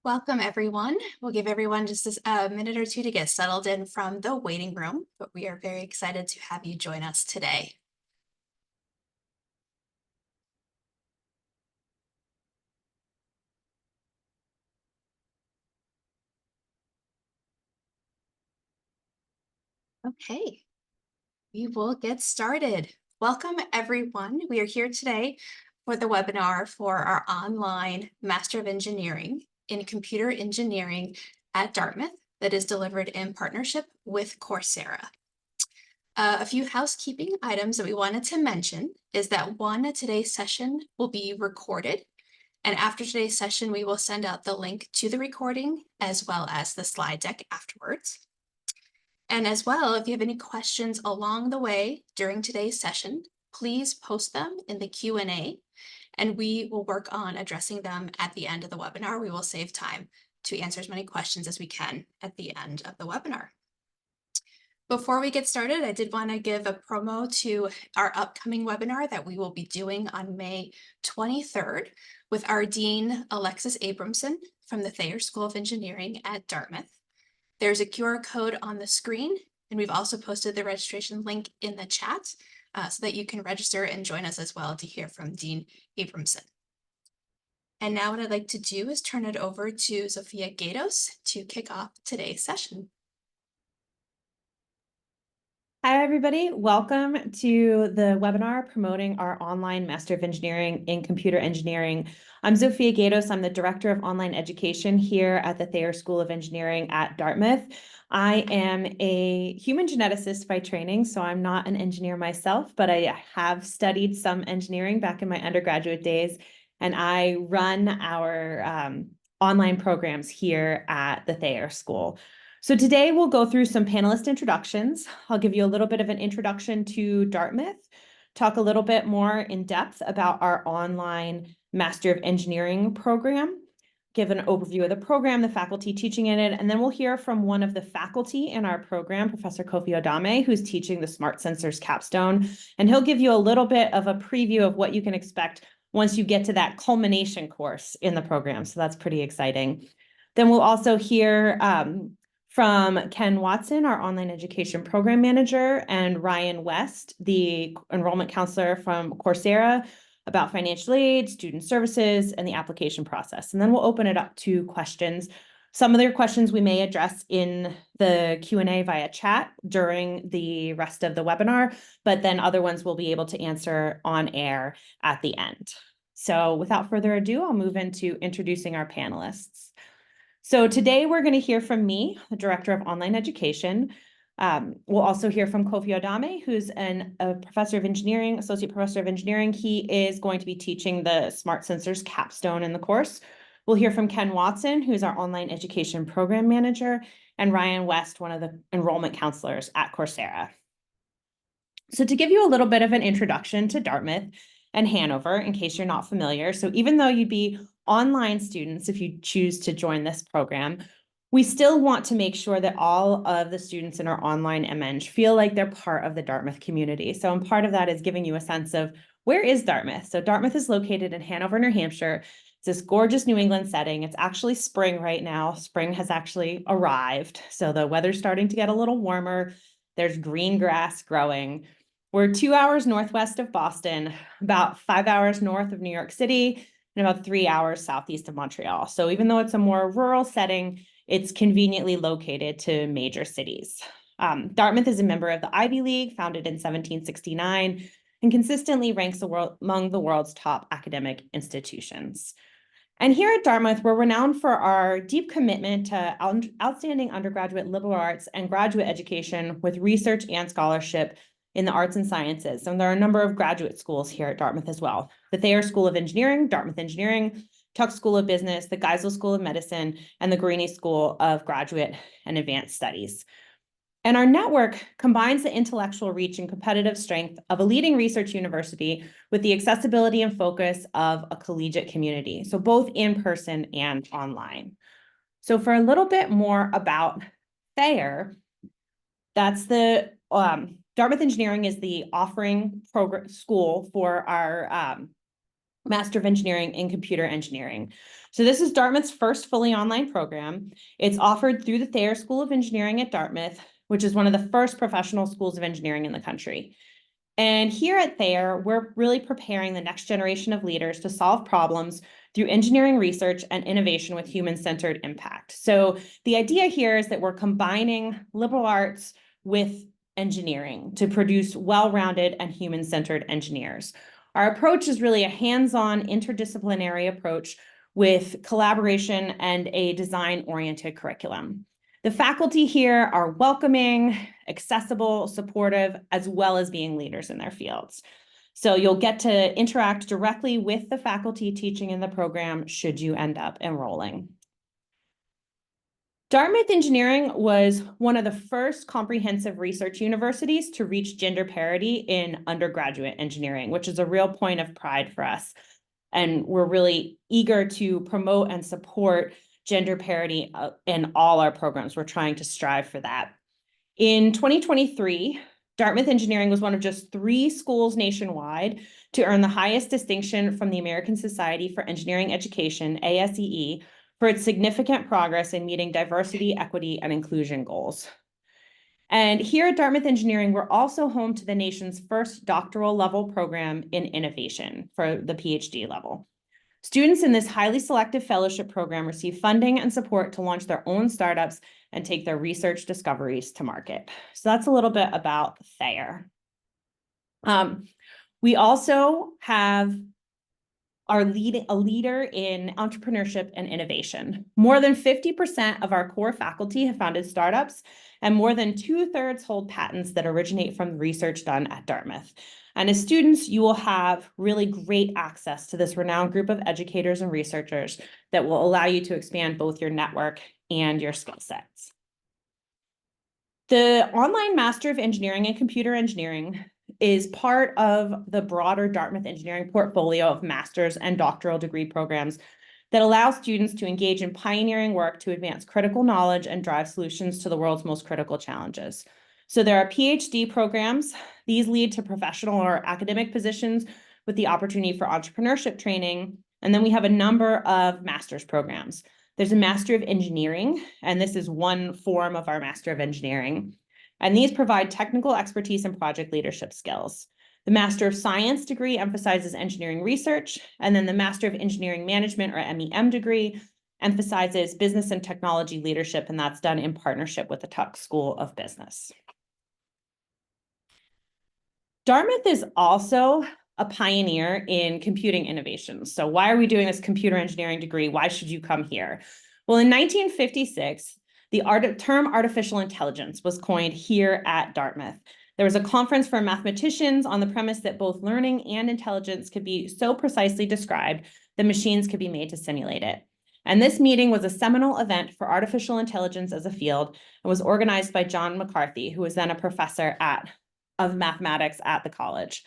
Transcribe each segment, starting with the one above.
Welcome, everyone. We'll give everyone just a minute or two to get settled in from the waiting room, but we are very excited to have you join us today. Okay, we will get started. Welcome, everyone. We are here today for the webinar for our online Master of Engineering in Computer Engineering at Dartmouth that is delivered in partnership with Coursera. A few housekeeping items that we wanted to mention is that today's session will be recorded. And after today's session, we will send out the link to the recording as well as the slide deck afterwards. And as well, if you have any questions along the way during today's session, please post them in the Q&A and we will work on addressing them at the end of the webinar. We will save time to answer as many questions as we can at the end of the webinar. Before we get started, I did want to give a promo to our upcoming webinar that we will be doing on May 23rd with our Dean, Alexis Abramson from the Thayer School of Engineering at Dartmouth. There's a QR code on the screen, and we've also posted the registration link in the chat so that you can register and join us as well to hear from Dean Abramson. And now what I'd like to do is turn it over to Sophia Gatos to kick off today's session. Hi, everybody. Welcome to the webinar promoting our online Master of Engineering in Computer Engineering. I'm Sophia Gatos. I'm the Director of Online Education here at the Thayer School of Engineering at Dartmouth. I am a human geneticist by training, so I'm not an engineer myself, but I have studied some engineering back in my undergraduate days, and I run our online programs here at the Thayer School. So today we'll go through some panelist introductions. I'll give you a little bit of an introduction to Dartmouth, talk a little bit more in depth about our online Master of Engineering program, give an overview of the program, the faculty teaching in it, and then we'll hear from one of the faculty in our program, Professor Kofi Adame, who's teaching the Smart Sensors capstone, and he'll give you a little bit of a preview of what you can expect once you get to that culmination course in the program. So that's pretty exciting. Then we'll also hear from Ken Watson, our online education program manager, and Ryan West, the enrollment counselor from Coursera, about financial aid, student services, and the application process. And then we'll open it up to questions. Some of their questions we may address in the Q&A via chat during the rest of the webinar, but then other ones we'll be able to answer on air at the end. So without further ado, I'll move into introducing our panelists. So today we're going to hear from me, the Director of Online Education. We'll also hear from Kofi Adame, who's a professor of engineering, associate professor of engineering. He is going to be teaching the Smart Sensors capstone in the course. We'll hear from Ken Watson, who's our online education program manager, and Ryan West, one of the enrollment counselors at Coursera. So to give you a little bit of an introduction to Dartmouth and Hanover, in case you're not familiar. So even though you'd be online students, if you choose to join this program, we still want to make sure that all of the students in our online MEng feel like they're part of the Dartmouth community. So part of that is giving you a sense of where is Dartmouth? So Dartmouth is located in Hanover, New Hampshire. It's this gorgeous New England setting. It's actually spring right now. Spring has actually arrived. So the weather's starting to get a little warmer. There's green grass growing. We're 2 hours northwest of Boston, about 5 hours north of New York City, and about 3 hours southeast of Montreal. So even though it's a more rural setting, it's conveniently located to major cities. Dartmouth is a member of the Ivy League, founded in 1769, and consistently ranks among the world's top academic institutions. And here at Dartmouth, we're renowned for our deep commitment to outstanding undergraduate liberal arts and graduate education with research and scholarship in the arts and sciences. And there are a number of graduate schools here at Dartmouth as well. The Thayer School of Engineering, Dartmouth Engineering, Tuck School of Business, the Geisel School of Medicine, and the Greene School of Graduate and Advanced Studies. And our network combines the intellectual reach and competitive strength of a leading research university with the accessibility and focus of a collegiate community, so both in person and online. So for a little bit more about Thayer, that's the Dartmouth Engineering is the offering program school for our Master of Engineering in Computer Engineering. So this is Dartmouth's first fully online program. It's offered through the Thayer School of Engineering at Dartmouth, which is one of the first professional schools of engineering in the country. And here at Thayer, we're really preparing the next generation of leaders to solve problems through engineering research and innovation with human-centered impact. So the idea here is that we're combining liberal arts with engineering to produce well-rounded and human-centered engineers. Our approach is really a hands-on interdisciplinary approach with collaboration and a design-oriented curriculum. The faculty here are welcoming, accessible, supportive, as well as being leaders in their fields. So you'll get to interact directly with the faculty teaching in the program should you end up enrolling. Dartmouth Engineering was one of the first comprehensive research universities to reach gender parity in undergraduate engineering, which is a real point of pride for us. And we're really eager to promote and support gender parity in all our programs. We're trying to strive for that. In 2023, Dartmouth Engineering was one of just 3 schools nationwide to earn the highest distinction from the American Society for Engineering Education, ASEE, for its significant progress in meeting diversity, equity, and inclusion goals. And here at Dartmouth Engineering, we're also home to the nation's first doctoral level program in innovation for the PhD level. Students in this highly selective fellowship program receive funding and support to launch their own startups and take their research discoveries to market. So that's a little bit about Thayer. We also have a leader in entrepreneurship and innovation. More than 50% of our core faculty have founded startups, and more than 2/3 hold patents that originate from research done at Dartmouth. And as students, you will have really great access to this renowned group of educators and researchers that will allow you to expand both your network and your skill sets. The online Master of Engineering in Computer Engineering is part of the broader Dartmouth Engineering portfolio of master's and doctoral degree programs that allow students to engage in pioneering work to advance critical knowledge and drive solutions to the world's most critical challenges. So there are PhD programs. These lead to professional or academic positions with the opportunity for entrepreneurship training. And then we have a number of master's programs. There's a Master of Engineering, and this is one form of our Master of Engineering. And these provide technical expertise and project leadership skills. The Master of Science degree emphasizes engineering research, and then the Master of Engineering Management, or MEM degree, emphasizes business and technology leadership, and that's done in partnership with the Tuck School of Business. Dartmouth is also a pioneer in computing innovations. So why are we doing this computer engineering degree? Why should you come here? Well, in 1956, the term artificial intelligence was coined here at Dartmouth. There was a conference for mathematicians on the premise that both learning and intelligence could be so precisely described that machines could be made to simulate it. And this meeting was a seminal event for artificial intelligence as a field and was organized by John McCarthy, who was then a professor of mathematics at the college.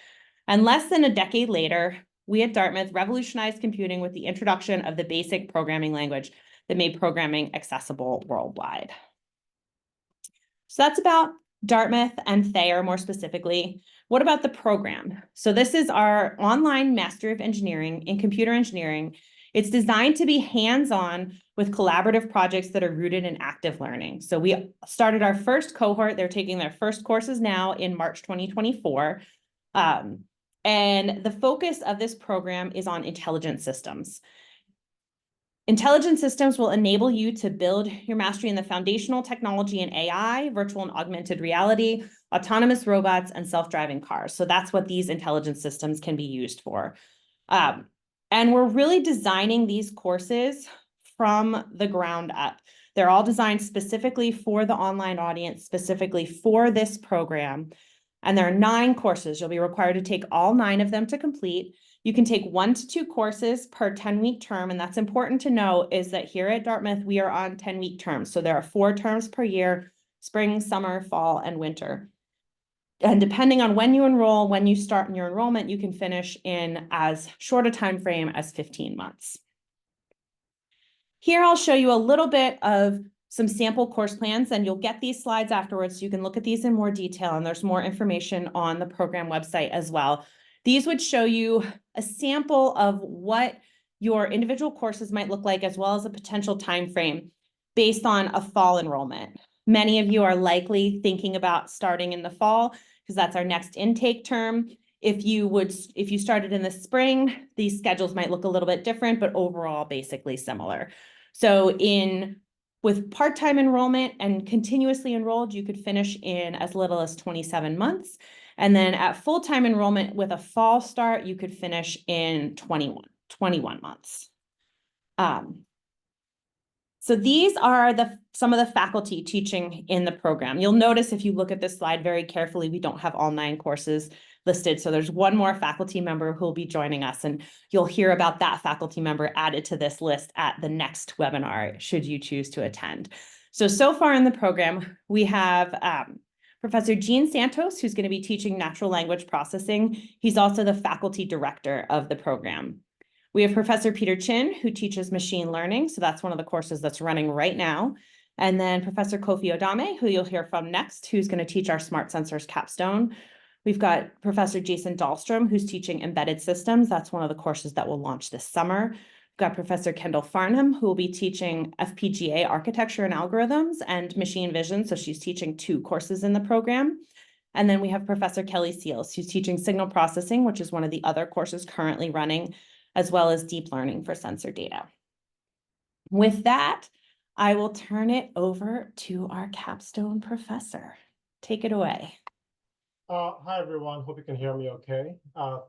And less than a decade later, we at Dartmouth revolutionized computing with the introduction of the basic programming language that made programming accessible worldwide. So that's about Dartmouth and Thayer more specifically. What about the program? So this is our online Master of Engineering in Computer Engineering. It's designed to be hands-on with collaborative projects that are rooted in active learning. So we started our first cohort. They're taking their first courses now in March 2024. And the focus of this program is on intelligent systems. Intelligent systems will enable you to build your mastery in the foundational technology in AI, virtual and augmented reality, autonomous robots, and self-driving cars. So that's what these intelligent systems can be used for. And we're really designing these courses from the ground up. They're all designed specifically for the online audience, specifically for this program. And there are 9 courses. You'll be required to take all 9 of them to complete. You can take 1 to 2 courses per 10-week term. And that's important to know is that here at Dartmouth, we are on 10-week terms. So there are 4 terms per year: spring, summer, fall, and winter. And depending on when you enroll, when you start in your enrollment, you can finish in as short a time frame as 15 months. Here I'll show you a little bit of some sample course plans, and you'll get these slides afterwards so you can look at these in more detail, and there's more information on the program website as well. These would show you a sample of what your individual courses might look like, as well as a potential time frame based on a fall enrollment. Many of you are likely thinking about starting in the fall because that's our next intake term. If you started in the spring, these schedules might look a little bit different, but overall basically similar. So with part-time enrollment and continuously enrolled, you could finish in as little as 27 months. And then at full-time enrollment with a fall start, you could finish in 21 months. So these are some of the faculty teaching in the program. You'll notice if you look at this slide very carefully, we don't have all 9 courses listed. So there's one more faculty member who will be joining us, and you'll hear about that faculty member added to this list at the next webinar, should you choose to attend. So far in the program, we have Professor Gene Santos, who's going to be teaching natural language processing. He's also the faculty director of the program. We have Professor Peter Chin, who teaches machine learning. So that's one of the courses that's running right now. And then Professor Kofi Odame, who you'll hear from next, who's going to teach our smart sensors capstone. We've got Professor Jason Dahlstrom, who's teaching embedded systems. That's one of the courses that will launch this summer. We've got Professor Kendall Farnham, who will be teaching FPGA architecture and algorithms and machine vision. So she's teaching 2 courses in the program. And then we have Professor Kelly Seals, who's teaching signal processing, which is one of the other courses currently running, as well as deep learning for sensor data. With that, I will turn it over to our capstone professor. Take it away. Hi, everyone. Hope you can hear me okay.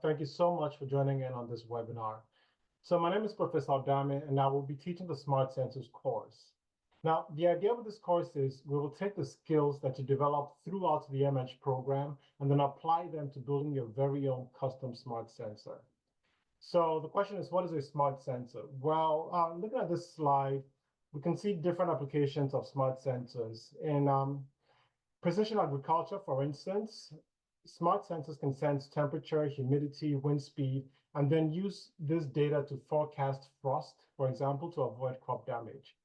Thank you so much for joining in on this webinar. So my name is Professor Odame, and I will be teaching the Smart Sensors course. Now, the idea with this course is we will take the skills that you develop throughout the MH program and then apply them to building your very own custom smart sensor. So the question is, what is a smart sensor? Well, looking at this slide, we can see different applications of smart sensors. In precision agriculture, for instance, smart sensors can sense temperature, humidity, wind speed, and then use this data to forecast frost, for example, to avoid crop damage.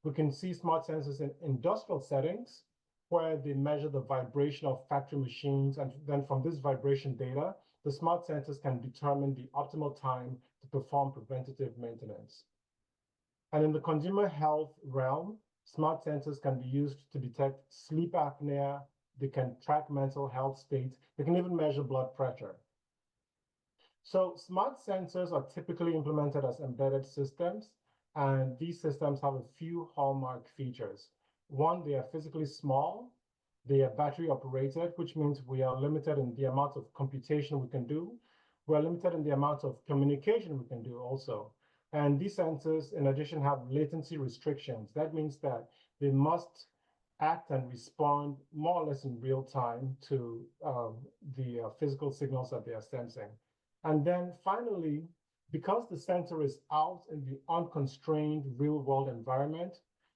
We can see smart sensors in industrial settings where they measure the vibration of factory machines, and then from this vibration data, the smart sensors can determine the optimal time to perform preventative maintenance. And in the consumer health realm, smart sensors can be used to detect sleep apnea. They can track mental health states. They can even measure blood pressure. So smart sensors are typically implemented as embedded systems, and these systems have a few hallmark features. One, they are physically small. They are battery operated, which means we are limited in the amount of computation we can do. We're limited in the amount of communication we can do also. And these sensors, in addition, have latency restrictions. That means that they must act and respond more or less in real time to the physical signals that they are sensing. And then finally, because the sensor is out in the unconstrained real-world environment,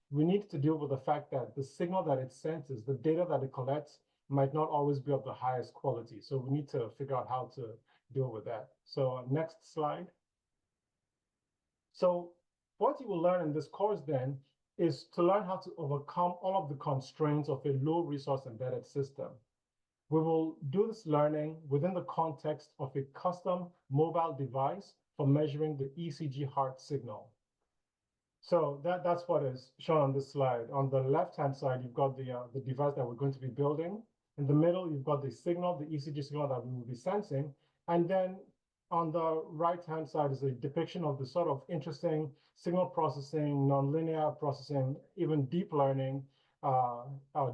we need to deal with the fact that the signal that it senses, the data that it collects, might not always be of the highest quality. So we need to figure out how to deal with that. So next slide. So what you will learn in this course then is to learn how to overcome all of the constraints of a low resource embedded system. We will do this learning within the context of a custom mobile device for measuring the ECG heart signal. So that's what is shown on this slide. On the left-hand side, you've got the device that we're going to be building. In the middle, you've got the signal, the ECG signal that we will be sensing. And then on the right-hand side is a depiction of the sort of interesting signal processing, nonlinear processing, even deep learning,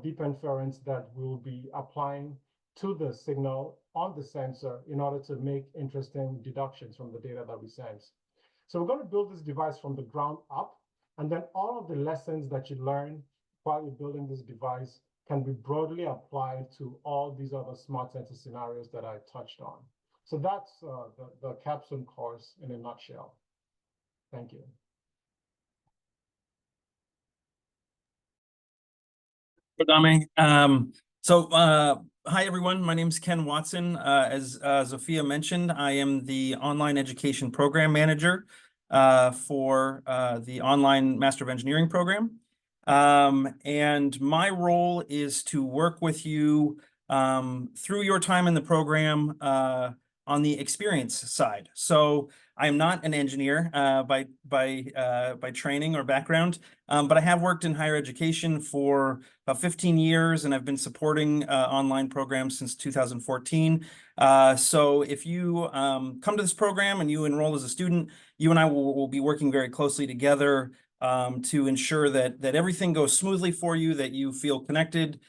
deep inference that we'll be applying to the signal on the sensor in order to make interesting deductions from the data that we sense. So we're going to build this device from the ground up, and then all of the lessons that you learn while you're building this device can be broadly applied to all these other smart sensor scenarios that I touched on. So that's the capstone course in a nutshell. Thank you. Adame. Hi, everyone. My name is Ken Watson. As Zofia mentioned, I am the online education program manager for the online Master of Engineering program. And my role is to work with you through your time in the program on the experience side. So I am not an engineer by training or background, but I have worked in higher education for about 15 years, and I've been supporting online programs since 2014. So if you come to this program and you enroll as a student, you and I will be working very closely together to ensure that everything goes smoothly for you, that you feel connected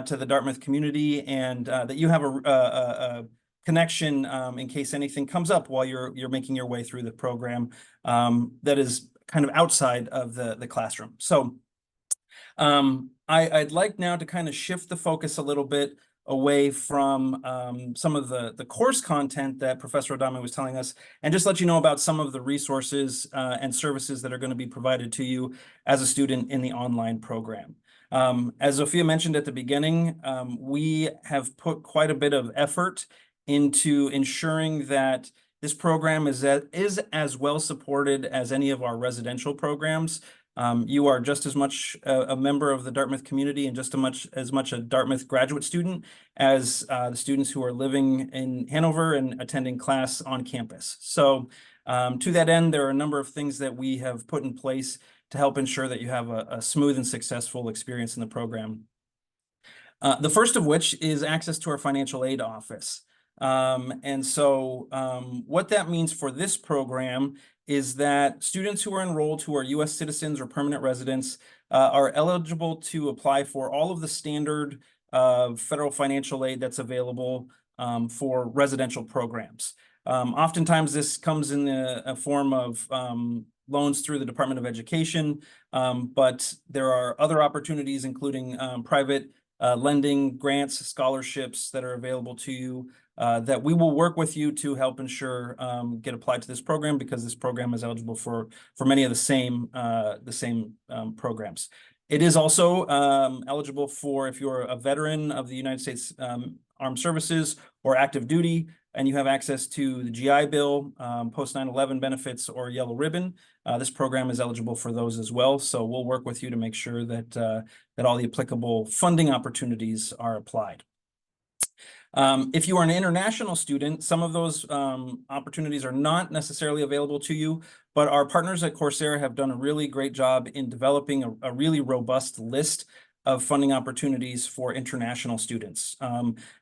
to the Dartmouth community, and that you have a connection in case anything comes up while you're making your way through the program that is kind of outside of the classroom. So I'd like now to kind of shift the focus a little bit away from some of the course content that Professor Adame was telling us, and just let you know about some of the resources and services that are going to be provided to you as a student in the online program. As Zofia mentioned at the beginning, we have put quite a bit of effort into ensuring that this program is as well supported as any of our residential programs. You are just as much a member of the Dartmouth community and just as much a Dartmouth graduate student as the students who are living in Hanover and attending class on campus. So to that end, there are a number of things that we have put in place to help ensure that you have a smooth and successful experience in the program. The first of which is access to our financial aid office. And so what that means for this program is that students who are enrolled who are U.S. citizens or permanent residents are eligible to apply for all of the standard federal financial aid that's available for residential programs. Oftentimes this comes in a form of loans through the Department of Education, but there are other opportunities, including private lending, grants, scholarships that are available to you that we will work with you to help ensure get applied to this program, because this program is eligible for many of the same programs. It is also eligible for if you're a veteran of the United States Armed Services or active duty, and you have access to the GI Bill, post 9/11 benefits, or Yellow Ribbon. This program is eligible for those as well. So we'll work with you to make sure that that all the applicable funding opportunities are applied. If you are an international student, some of those opportunities are not necessarily available to you, but our partners at Coursera have done a really great job in developing a really robust list of funding opportunities for international students.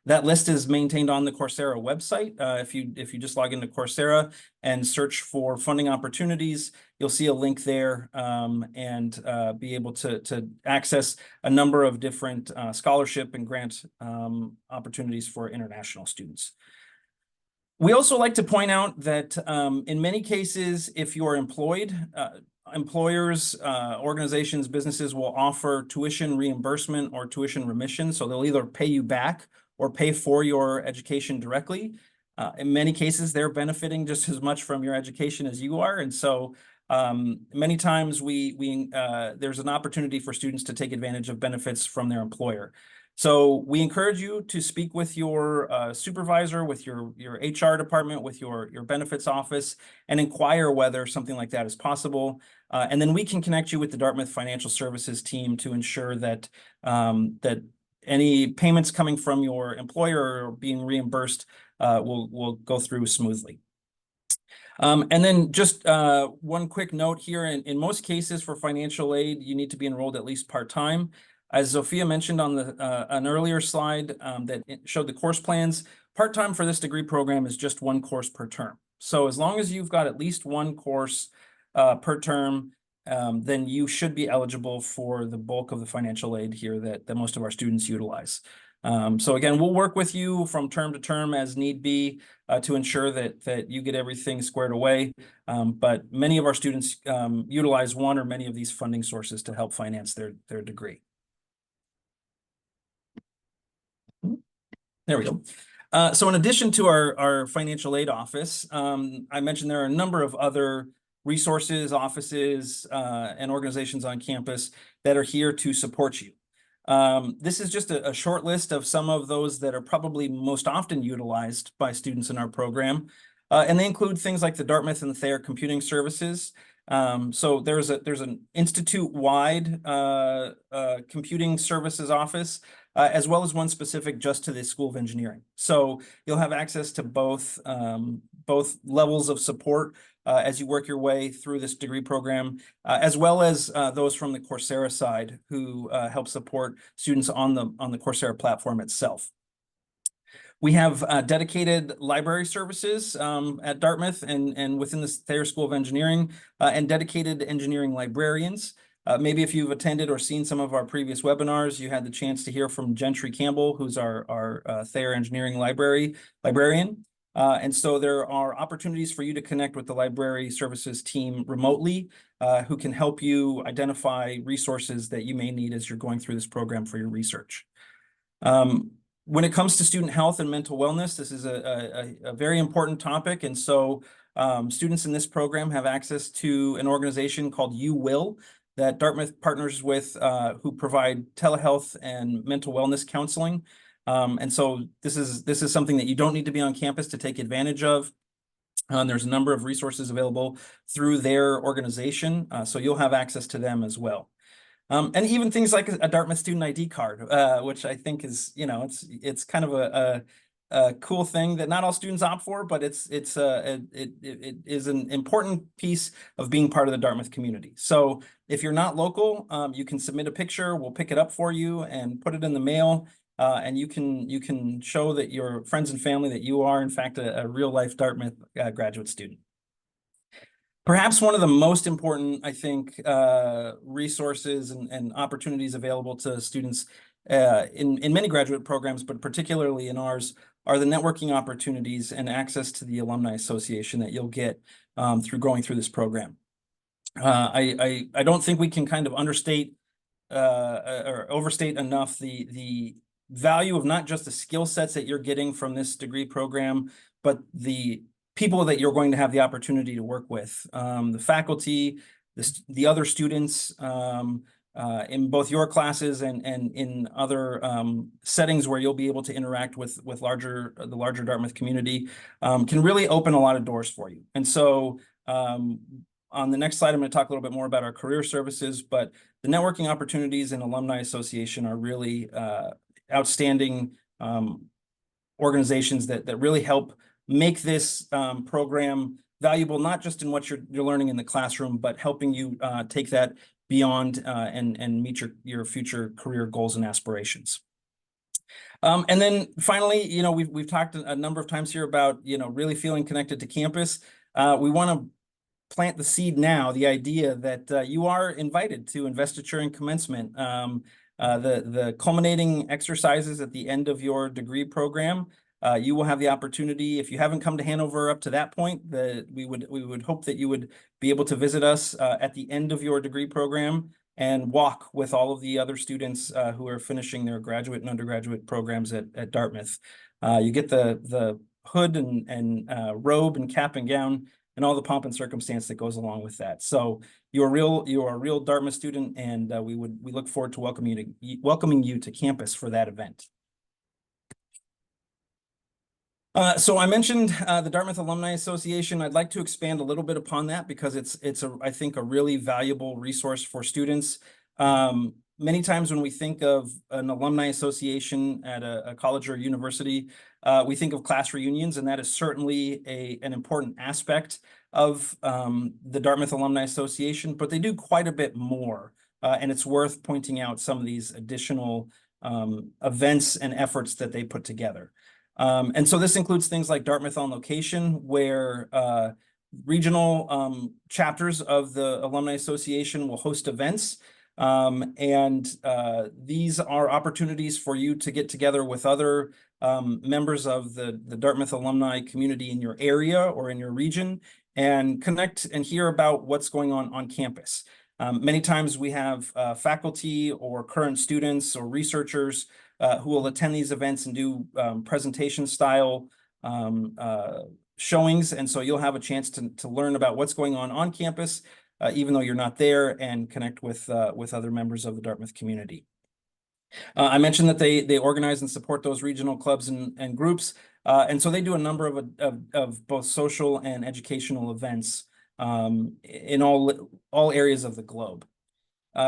That list is maintained on the Coursera website. If you just log into Coursera and search for funding opportunities, you'll see a link there and be able to access a number of different scholarship and grant opportunities for international students. We also like to point out that in many cases, if you are employed, employers, organizations, businesses will offer tuition reimbursement or tuition remission. So they'll either pay you back or pay for your education directly. In many cases, they're benefiting just as much from your education as you are. And so many times there's an opportunity for students to take advantage of benefits from their employer. So we encourage you to speak with your supervisor, with your HR department, with your benefits office, and inquire whether something like that is possible. And then we can connect you with the Dartmouth Financial Services team to ensure that that any payments coming from your employer or being reimbursed will go through smoothly. And then just one quick note here, in most cases for financial aid, you need to be enrolled at least part-time. As Zofia mentioned on an earlier slide that showed the course plans, part-time for this degree program is just one course per term. So as long as you've got at least one course per term, then you should be eligible for the bulk of the financial aid here that most of our students utilize. So again, we'll work with you from term to term as need be to ensure that you get everything squared away. But many of our students utilize one or many of these funding sources to help finance their degree. There we go. So in addition to our financial aid office, I mentioned there are a number of other resources, offices, and organizations on campus that are here to support you. This is just a short list of some of those that are probably most often utilized by students in our program. And they include things like the Dartmouth and the Thayer Computing Services. So there's an institute-wide computing services office as well as one specific just to the School of Engineering. So you'll have access to both levels of support as you work your way through this degree program, as well as those from the Coursera side who help support students on the Coursera platform itself. We have dedicated library services at Dartmouth and within the Thayer School of Engineering, and dedicated engineering librarians. Maybe if you've attended or seen some of our previous webinars, you had the chance to hear from Gentry Campbell, who's our Thayer Engineering librarian. And so there are opportunities for you to connect with the library services team remotely, who can help you identify resources that you may need as you're going through this program for your research. When it comes to student health and mental wellness, this is a very important topic. And so students in this program have access to an organization called You Will that Dartmouth partners with, who provide telehealth and mental wellness counseling. And so this is something that you don't need to be on campus to take advantage of. There's a number of resources available through their organization, so you'll have access to them as well. And even things like a Dartmouth student ID card, which I think is, it's kind of a cool thing that not all students opt for, but it is an important piece of being part of the Dartmouth community. So if you're not local, you can submit a picture, we'll pick it up for you and put it in the mail. And you can show that your friends and family that you are in fact a real life Dartmouth graduate student. Perhaps one of the most important, I think, resources and opportunities available to students in many graduate programs, but particularly in ours, are the networking opportunities and access to the Alumni Association that you'll get through going through this program. I don't think we can kind of understate or overstate enough the value of not just the skill sets that you're getting from this degree program, but the people that you're going to have the opportunity to work with, the faculty, the other students in both your classes and in other settings where you'll be able to interact with the larger Dartmouth community, can really open a lot of doors for you. And so on the next slide, I'm going to talk a little bit more about our career services, but the networking opportunities and Alumni Association are really outstanding organizations that really help make this program valuable, not just in what you're learning in the classroom, but helping you take that beyond and meet your future career goals and aspirations. And then finally, we've talked a number of times here about, really feeling connected to campus. We want to plant the seed now, the idea that you are invited to investiture and commencement. The culminating exercises at the end of your degree program, you will have the opportunity, if you haven't come to Hanover up to that point, we would hope that you would be able to visit us at the end of your degree program and walk with all of the other students who are finishing their graduate and undergraduate programs at Dartmouth. You get the hood and robe and cap and gown and all the pomp and circumstance that goes along with that. So you are a real Dartmouth student, and we look forward to welcoming you to campus for that event. So I mentioned the Dartmouth Alumni Association. I'd like to expand a little bit upon that because it's I think a really valuable resource for students. Many times when we think of an alumni association at a college or university, we think of class reunions, and that is certainly an important aspect of the Dartmouth Alumni Association, but they do quite a bit more. And it's worth pointing out some of these additional events and efforts that they put together. And so this includes things like Dartmouth on Location, where regional chapters of the Alumni Association will host events. And these are opportunities for you to get together with other members of the Dartmouth alumni community in your area or in your region and connect and hear about what's going on campus. Many times we have faculty or current students or researchers who will attend these events and do presentation style showings. And so you'll have a chance to learn about what's going on campus, even though you're not there, and connect with other members of the Dartmouth community. I mentioned that they organize and support those regional clubs and groups. And so they do a number of both social and educational events in all areas of the globe.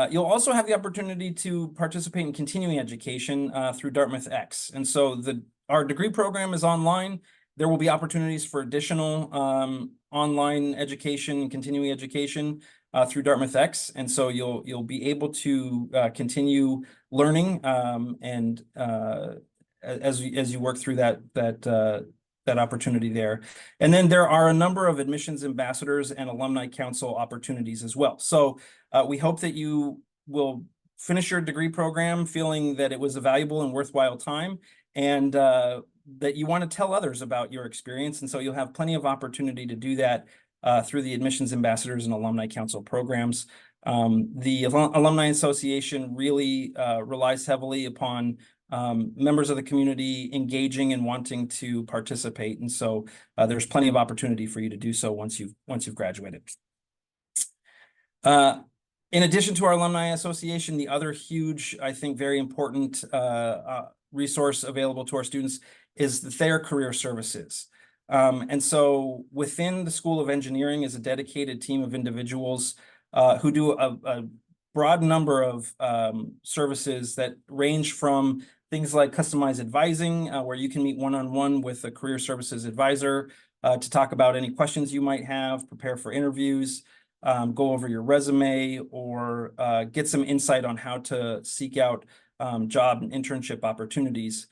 You'll also have the opportunity to participate in continuing education through Dartmouth X. And so our degree program is online. There will be opportunities for additional online education and continuing education through Dartmouth X. And so you'll be able to continue learning and as you work through that opportunity there. And then there are a number of admissions ambassadors and alumni council opportunities as well. So we hope that you will finish your degree program feeling that it was a valuable and worthwhile time, and that you want to tell others about your experience. And so you'll have plenty of opportunity to do that through the admissions ambassadors and alumni council programs. The Alumni Association really relies heavily upon members of the community engaging and wanting to participate. And so there's plenty of opportunity for you to do so once you've graduated. In addition to our Alumni Association, the other huge, I think, very important resource available to our students is the Thayer Career Services. And so within the School of Engineering is a dedicated team of individuals who do a broad number of services that range from things like customized advising, where you can meet one-on-one with a career services advisor to talk about any questions you might have, prepare for interviews, go over your resume, or get some insight on how to seek out job and internship opportunities.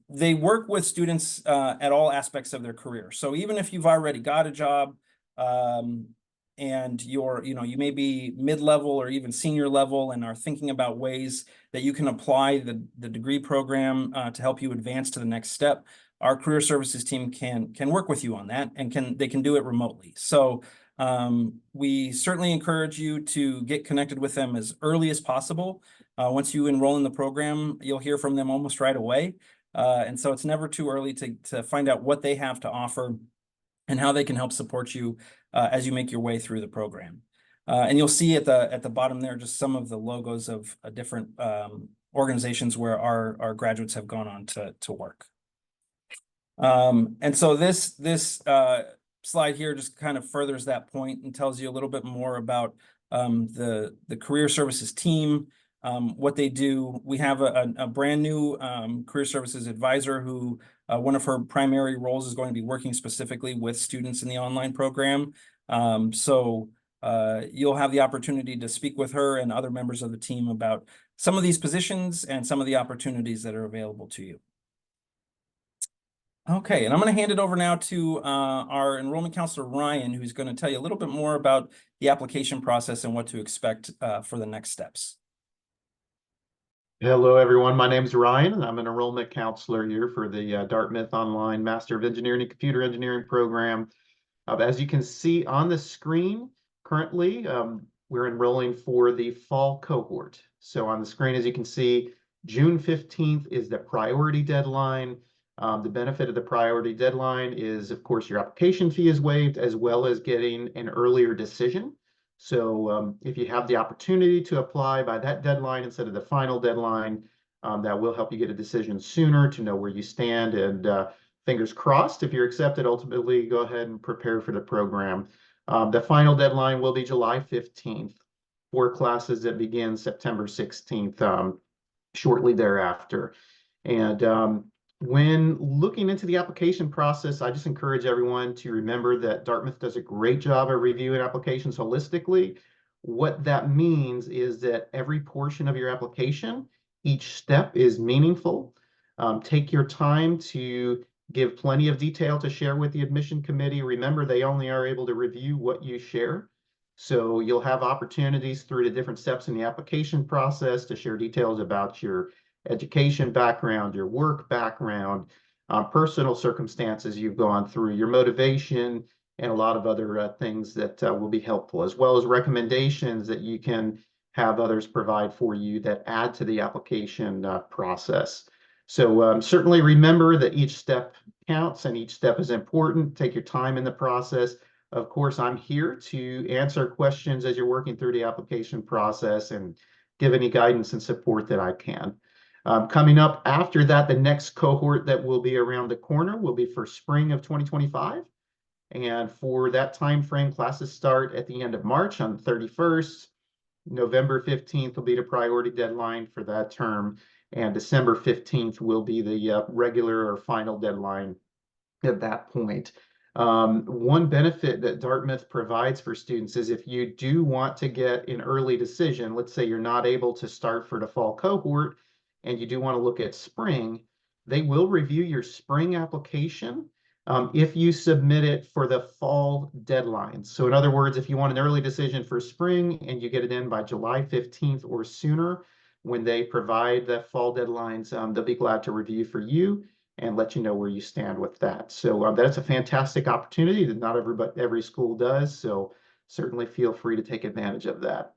They work with students at all aspects of their career. So even if you've already got a job and you may be mid-level or even senior level and are thinking about ways that you can apply the degree program to help you advance to the next step, our career services team can work with you on that, and they can do it remotely. So we certainly encourage you to get connected with them as early as possible. Once you enroll in the program, you'll hear from them almost right away. And so it's never too early to find out what they have to offer and how they can help support you as you make your way through the program. And you'll see at the bottom there just some of the logos of different organizations where our graduates have gone on to work. And so this slide here just kind of furthers that point and tells you a little bit more about the career services team, what they do. We have a brand new career services advisor who one of her primary roles is going to be working specifically with students in the online program. So you'll have the opportunity to speak with her and other members of the team about some of these positions and some of the opportunities that are available to you. Okay, and I'm going to hand it over now to our enrollment counselor, Ryan, who's going to tell you a little bit more about the application process and what to expect for the next steps. Hello, everyone. My name is Ryan, and I'm an enrollment counselor here for the Dartmouth Online Master of Engineering and Computer Engineering program. As you can see on the screen, currently, we're enrolling for the fall cohort. So on the screen, as you can see, June 15th is the priority deadline. The benefit of the priority deadline is, of course, your application fee is waived, as well as getting an earlier decision. So if you have the opportunity to apply by that deadline instead of the final deadline, that will help you get a decision sooner to know where you stand. And fingers crossed, if you're accepted, ultimately go ahead and prepare for the program. The final deadline will be July 15th for classes that begin September 16th, shortly thereafter. And when looking into the application process, I just encourage everyone to remember that Dartmouth does a great job of reviewing applications holistically. What that means is that every portion of your application, each step is meaningful. Take your time to give plenty of detail to share with the admission committee. Remember, they only are able to review what you share. So you'll have opportunities through the different steps in the application process to share details about your education background, your work background, personal circumstances you've gone through, your motivation, and a lot of other things that will be helpful, as well as recommendations that you can have others provide for you that add to the application process. So certainly remember that each step counts and each step is important. Take your time in the process. Of course, I'm here to answer questions as you're working through the application process and give any guidance and support that I can. Coming up after that, the next cohort that will be around the corner will be for spring of 2025. And for that time frame, classes start at the end of March on the 31st. November 15th will be the priority deadline for that term, and December 15th will be the regular or final deadline at that point. One benefit that Dartmouth provides for students is if you do want to get an early decision, let's say you're not able to start for the fall cohort and you do want to look at spring, they will review your spring application if you submit it for the fall deadline. So in other words, if you want an early decision for spring and you get it in by July 15th or sooner, when they provide the fall deadlines, they'll be glad to review for you and let you know where you stand with that. So that's a fantastic opportunity that not every school does. So certainly feel free to take advantage of that.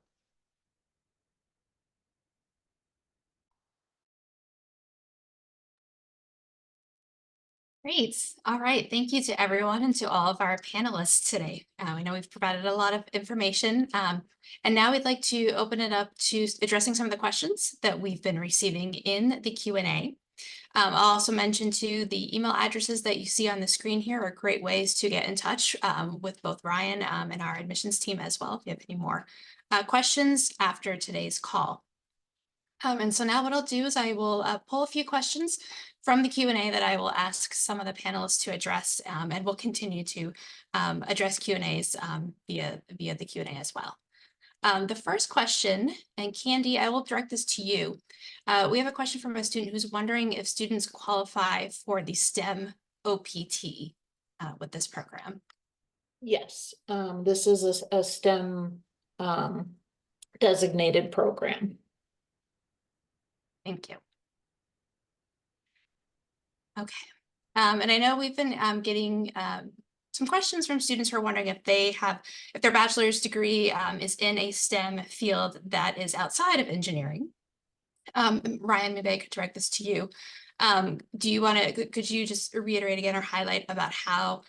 Great. All right. Thank you to everyone and to all of our panelists today. I know we've provided a lot of information, and now we'd like to open it up to addressing some of the questions that we've been receiving in the Q&A. I'll also mention too, the email addresses that you see on the screen here are great ways to get in touch with both Ryan and our admissions team as well, if you have any more questions after today's call. And so now what I'll do is I will pull a few questions from the Q&A that I will ask some of the panelists to address, and we'll continue to address Q&As via the Q&A as well. The first question, and Candy, I will direct this to you. We have a question from a student who's wondering if students qualify for the STEM OPT with this program. Yes, this is a STEM designated program. Thank you. Okay. And I know we've been getting some questions from students who are wondering if their bachelor's degree is in a STEM field that is outside of engineering. Ryan, maybe I could direct this to you. Do you want to, could you just reiterate again or highlight about how,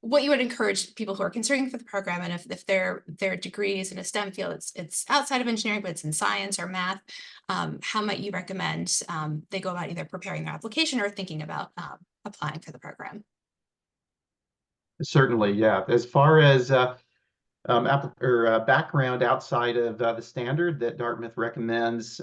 what you would encourage people who are considering for the program, and if their degree is in a STEM field, it's outside of engineering, but it's in science or math, how might you recommend they go about either preparing their application or thinking about applying for the program? Certainly, yeah. As far as background outside of the standard that Dartmouth recommends,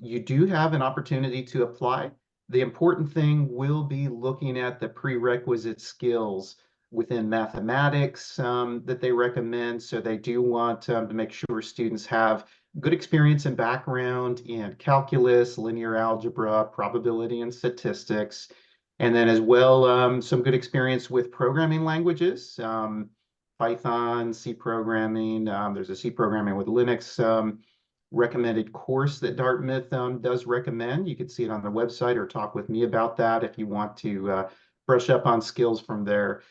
you do have an opportunity to apply. The important thing will be looking at the prerequisite skills within mathematics that they recommend. So they do want to make sure students have good experience and background in calculus, linear algebra, probability and statistics, and then as well some good experience with programming languages. Python, C programming. There's a C programming with Linux recommended course that Dartmouth does recommend. You can see it on the website or talk with me about that if you want to brush up on skills from there.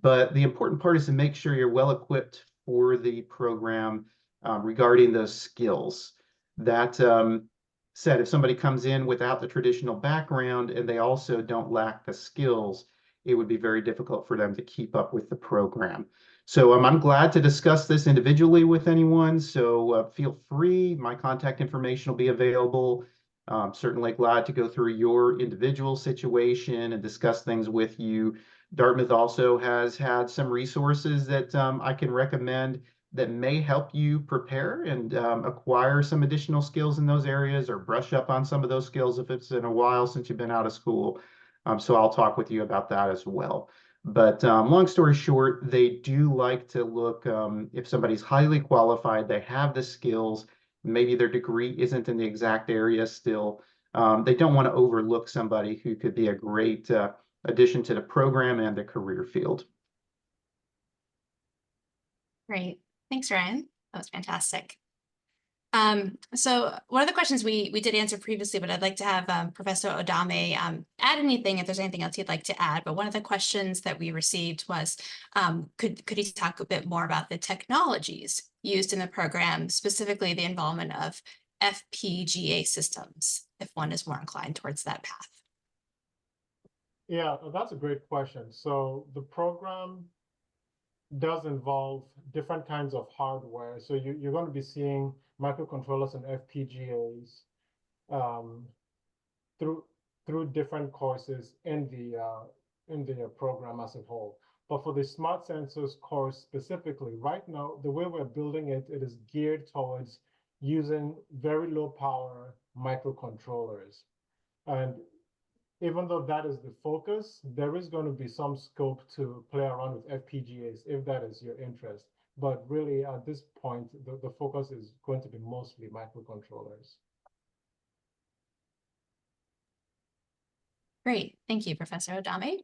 But the important part is to make sure you're well equipped for the program regarding those skills. That said, if somebody comes in without the traditional background and they also don't lack the skills, it would be very difficult for them to keep up with the program. So I'm glad to discuss this individually with anyone. So feel free. My contact information will be available. Certainly glad to go through your individual situation and discuss things with you. Dartmouth also has had some resources that I can recommend that may help you prepare and acquire some additional skills in those areas or brush up on some of those skills if it's been a while since you've been out of school. So I'll talk with you about that as well. But long story short, they do like to look, if somebody's highly qualified, they have the skills, maybe their degree isn't in the exact area still. They don't want to overlook somebody who could be a great addition to the program and the career field. Great. Thanks, Ryan. That was fantastic. So one of the questions we did answer previously, but I'd like to have Professor Odame add anything if there's anything else he'd like to add. But one of the questions that we received was, could he talk a bit more about the technologies used in the program, specifically the involvement of FPGA systems, if one is more inclined towards that path? Yeah, that's a great question. So the program does involve different kinds of hardware. So you're going to be seeing microcontrollers and FPGAs through different courses in the program as a whole. But for the smart sensors course specifically, right now, the way we're building it, it is geared towards using very low power microcontrollers. And even though that is the focus, there is going to be some scope to play around with FPGAs if that is your interest. But really, at this point, the focus is going to be mostly microcontrollers. Great, thank you, Professor Adame.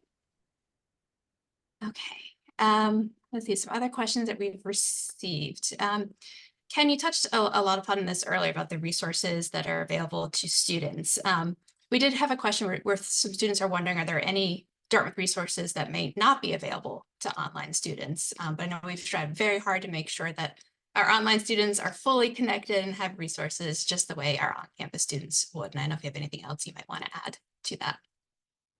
Okay, let's see, some other questions that we've received. Ken, you touched a lot upon this earlier about the resources that are available to students. We did have a question where some students are wondering, are there any Dartmouth resources that may not be available to online students? But I know we've tried very hard to make sure that our online students are fully connected and have resources just the way our on-campus students would. And I don't know if you have anything else you might want to add to that.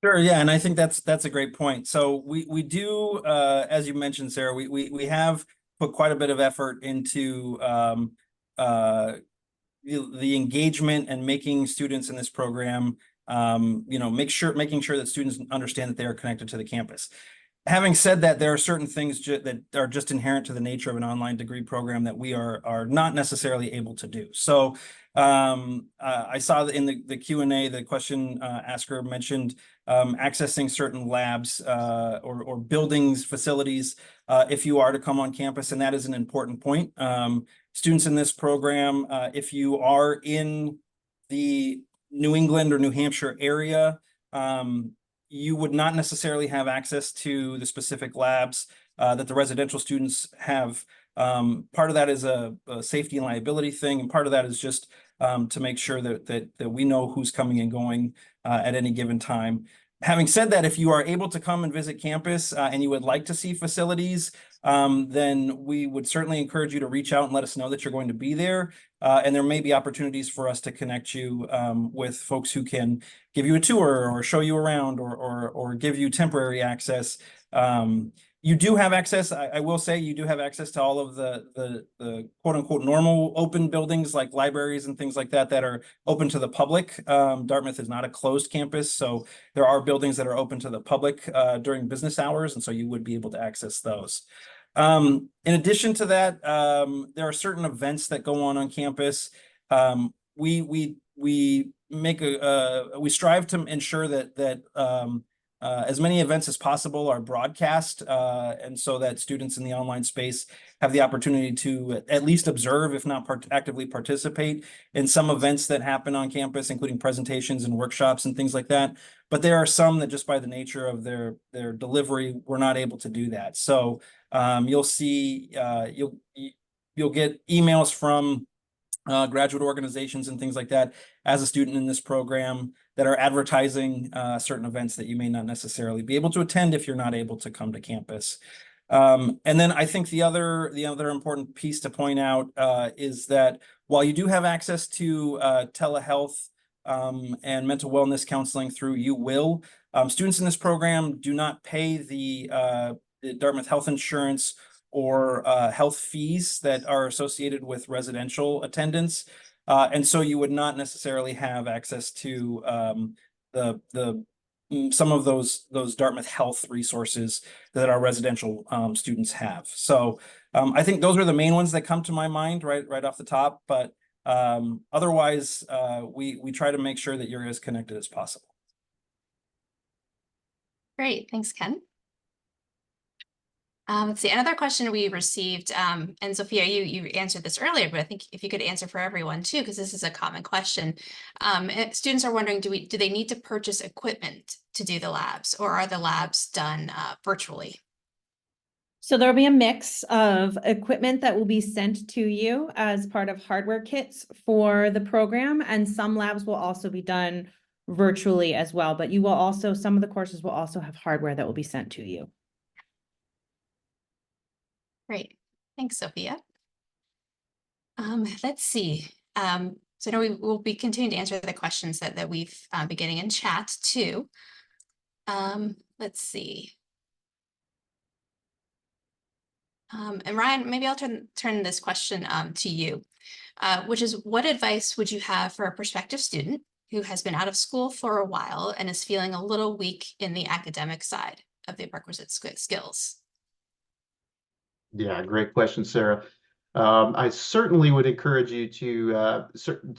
Sure, yeah, and I think that's a great point. So we do, as you mentioned, Sarah, we have put quite a bit of effort into the engagement and making students in this program, making sure that students understand that they are connected to the campus. Having said that, there are certain things that are just inherent to the nature of an online degree program that we are not necessarily able to do. So I saw that in the Q&A, the question asker mentioned accessing certain labs or buildings, facilities, if you are to come on campus, and that is an important point. Students in this program, if you are in the New England or New Hampshire area, you would not necessarily have access to the specific labs that the residential students have. Part of that is a safety and liability thing, and part of that is just to make sure that we know who's coming and going at any given time. Having said that, if you are able to come and visit campus and you would like to see facilities, then we would certainly encourage you to reach out and let us know that you're going to be there. And there may be opportunities for us to connect you with folks who can give you a tour or show you around or give you temporary access. You do have access, I will say, you do have access to all of the quote unquote normal open buildings like libraries and things like that that are open to the public. Dartmouth is not a closed campus, so there are buildings that are open to the public during business hours, and so you would be able to access those. In addition to that, there are certain events that go on campus. We strive to ensure that as many events as possible are broadcast, and so that students in the online space have the opportunity to at least observe, if not actively participate in some events that happen on campus, including presentations and workshops and things like that. But there are some that just by the nature of their delivery, we're not able to do that. So you'll see, you'll get emails from graduate organizations and things like that as a student in this program that are advertising certain events that you may not necessarily be able to attend if you're not able to come to campus. And then I think the other important piece to point out is that while you do have access to telehealth and mental wellness counseling through YouWill, students in this program do not pay the Dartmouth health insurance or health fees that are associated with residential attendance. And so you would not necessarily have access to some of those Dartmouth health resources that our residential students have. So I think those are the main ones that come to my mind right off the top. But otherwise, we try to make sure that you're as connected as possible. Great, thanks, Ken. Let's see, another question we received, and Sophia, you answered this earlier, but I think if you could answer for everyone too, because this is a common question. Students are wondering, do they need to purchase equipment to do the labs, or are the labs done virtually? So there'll be a mix of equipment that will be sent to you as part of hardware kits for the program, and some labs will also be done virtually as well, but some of the courses will also have hardware that will be sent to you. Great, thanks, Sophia. Let's see. So I know we will be continuing to answer the questions that we've been getting in chat too. Let's see. And Ryan, maybe I'll turn this question to you, which is, what advice would you have for a prospective student who has been out of school for a while and is feeling a little weak in the academic side? of the requisite skills? Yeah, great question, Sarah. I certainly would encourage you to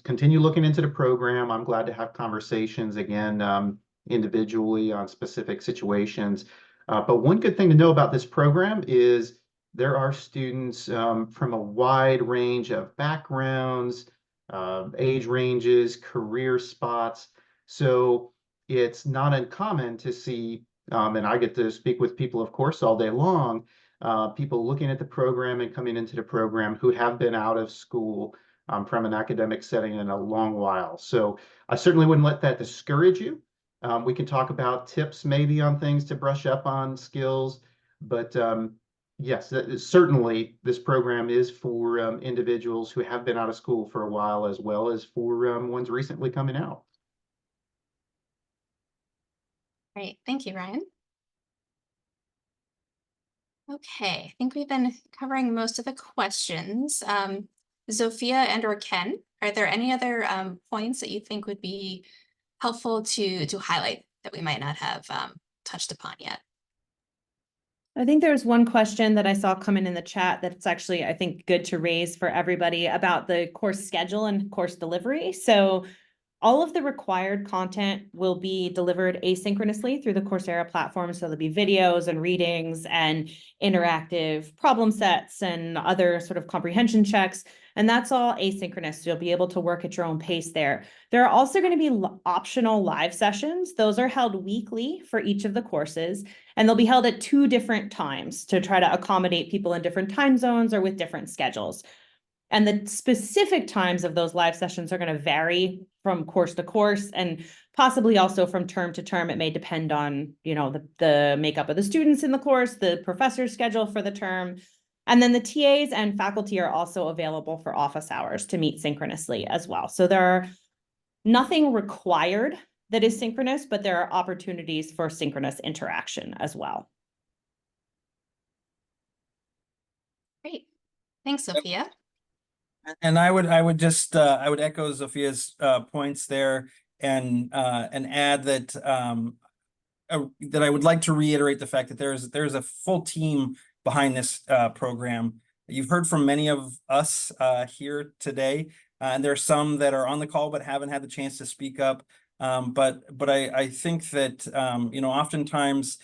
continue looking into the program. I'm glad to have conversations again, individually on specific situations. But one good thing to know about this program is there are students from a wide range of backgrounds, age ranges, career spots. So it's not uncommon to see, and I get to speak with people, of course, all day long, people looking at the program and coming into the program who have been out of school from an academic setting in a long while. So I certainly wouldn't let that discourage you. We can talk about tips maybe on things to brush up on skills, but yes, certainly this program is for individuals who have been out of school for a while, as well as for ones recently coming out. Great, thank you, Ryan. Okay, I think we've been covering most of the questions. Zofia and or Ken, are there any other points that you think would be helpful to highlight that we might not have touched upon yet? I think there's one question that I saw coming in the chat that's actually, I think, good to raise for everybody about the course schedule and course delivery. So all of the required content will be delivered asynchronously through the Coursera platform. So there'll be videos and readings and interactive problem sets and other sort of comprehension checks. And that's all asynchronous. So you'll be able to work at your own pace there. There are also going to be optional live sessions. Those are held weekly for each of the courses, and they'll be held at 2 different times to try to accommodate people in different time zones or with different schedules. And the specific times of those live sessions are going to vary from course to course and possibly also from term to term. It may depend on, the makeup of the students in the course, the professor's schedule for the term. And then the TAs and faculty are also available for office hours to meet synchronously as well. So there are nothing required that is synchronous, but there are opportunities for synchronous interaction as well. Great, thanks, Sophia. And I would just I would echo Zophia's points there and add that that I would like to reiterate the fact that there's a full team behind this program. You've heard from many of us here today, and there are some that are on the call but haven't had the chance to speak up. But I think that oftentimes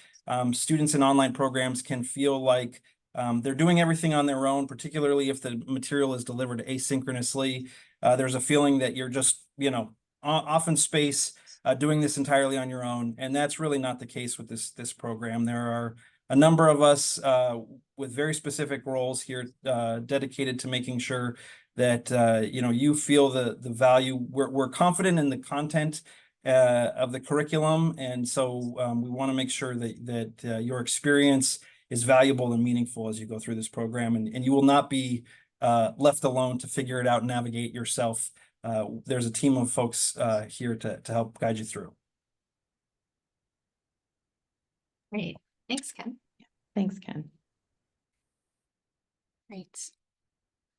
students in online programs can feel like they're doing everything on their own, particularly if the material is delivered asynchronously. There's a feeling that you're just, off in space, doing this entirely on your own. And that's really not the case with this program. There are a number of us with very specific roles here dedicated to making sure that, you feel the value. We're confident in the content of the curriculum. And so we want to make sure that your experience is valuable and meaningful as you go through this program, and you will not be left alone to figure it out and navigate yourself. There's a team of folks here to help guide you through. Great, thanks, Ken. Thanks, Ken. Great.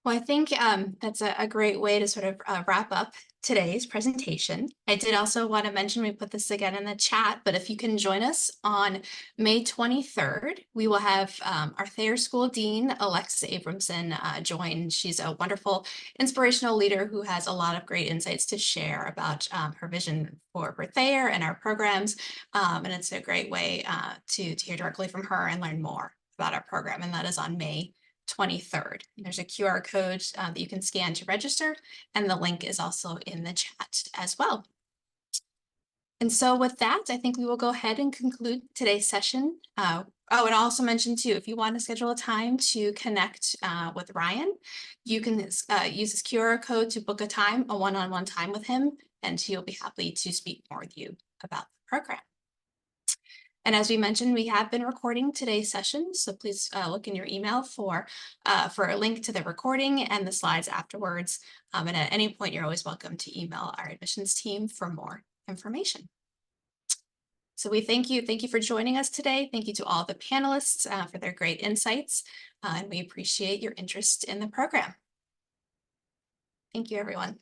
Well, I think that's a great way to sort of wrap up today's presentation. I did also want to mention, we put this again in the chat, but if you can join us on May 23rd, we will have our Thayer School Dean, Alexis Abramson, join. She's a wonderful, inspirational leader who has a lot of great insights to share about her vision for Thayer and our programs. And it's a great way to hear directly from her and learn more about our program. And that is on May 23rd. There's a QR code that you can scan to register, and the link is also in the chat as well. And so with that, I think we will go ahead and conclude today's session. And also mention too, if you want to schedule a time to connect with Ryan, you can use this QR code to book a one-on-one time with him, and he'll be happy to speak more with you about the program. And as we mentioned, we have been recording today's session, so please look in your email for a link to the recording and the slides afterwards. And at any point, you're always welcome to email our admissions team for more information. So we thank you. Thank you for joining us today. Thank you to all the panelists for their great insights, and we appreciate your interest in the program. Thank you, everyone.